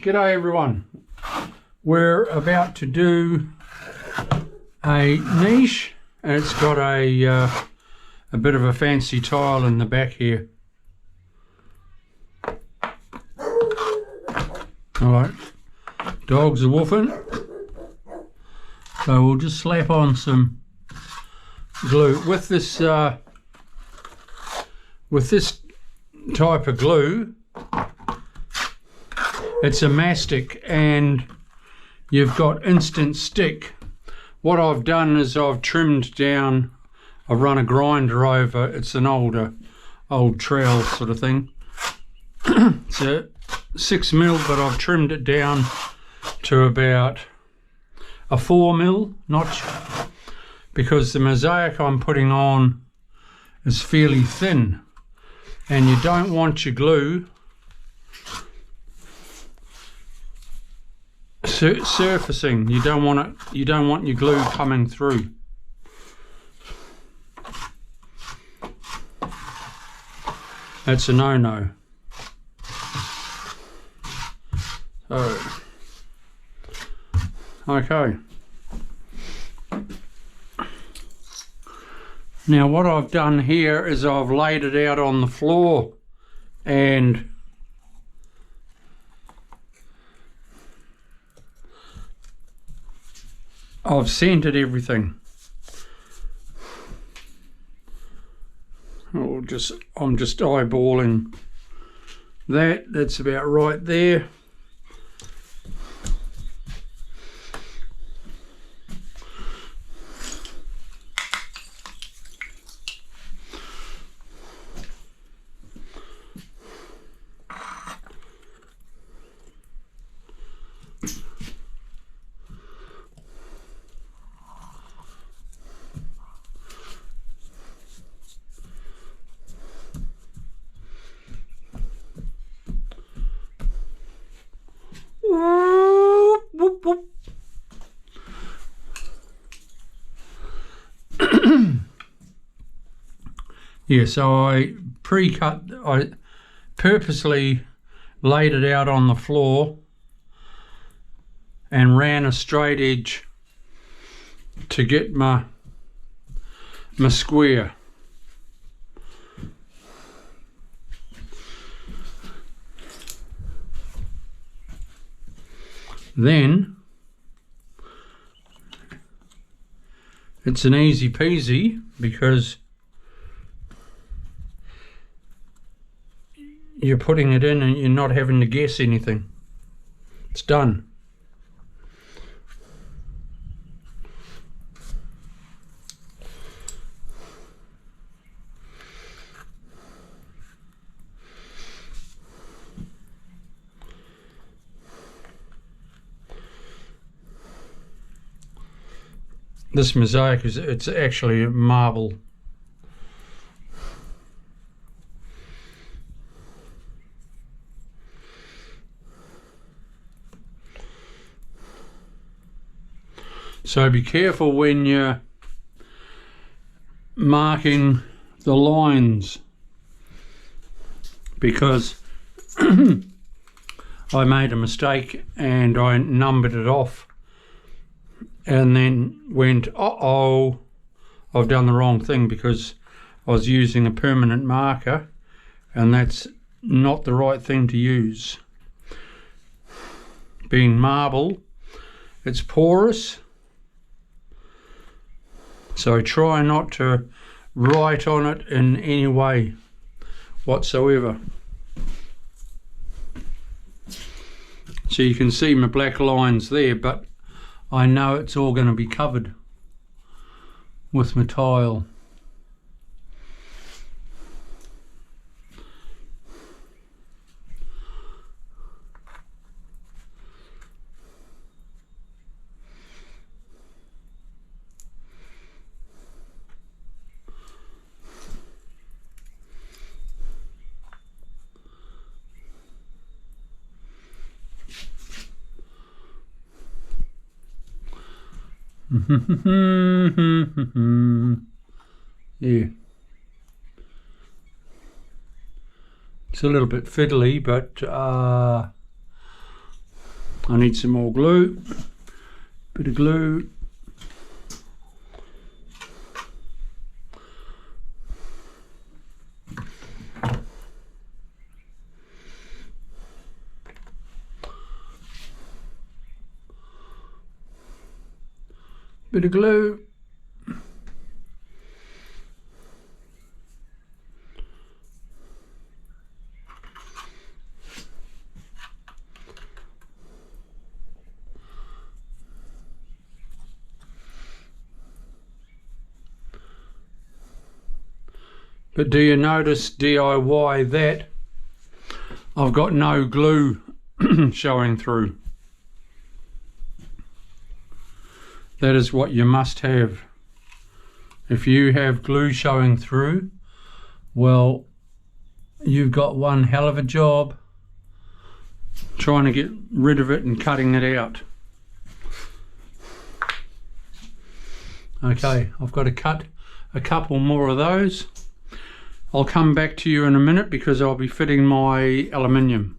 G'day everyone. We're about to do a niche, and it's got a bit of a fancy tile in the back here. Alright, dogs are woofing, so we'll just slap on some glue. With this type of glue, it's a mastic and you've got instant stick. What I've done is I've trimmed down, I've run a grinder over, it's an old trowel sort of thing. It's a 6mm, but I've trimmed it down to about a 4mm notch because the mosaic I'm putting on is fairly thin and you don't want your glue surfacing. You don't want your glue coming through. That's a no-no. So, okay. Now what I've done here is I've laid it out on the floor and I've centered everything. I'm just eyeballing that. That's about right there. Yeah, so I purposely laid it out on the floor and ran a straight edge to get my square. Then it's an easy peasy because you're putting it in and you're not having to guess anything. It's done. This mosaic it's actually marble. So be careful when you're marking the lines because I made a mistake and I numbered it off and then went, uh-oh, I've done the wrong thing because I was using a permanent marker and that's not the right thing to use. Being marble, it's porous. So try not to write on it in any way whatsoever. So you can see my black lines there, but I know it's all going to be covered with my tile. Yeah. It's a little bit fiddly, but I need some more glue. Bit of glue. Bit of glue. But do you notice, DIY, that I've got no glue showing through? That is what you must have. If you have glue showing through, well, you've got one hell of a job trying to get rid of it and cutting it out. Okay, I've got to cut a couple more of those. I'll come back to you in a minute because I'll be fitting my aluminium.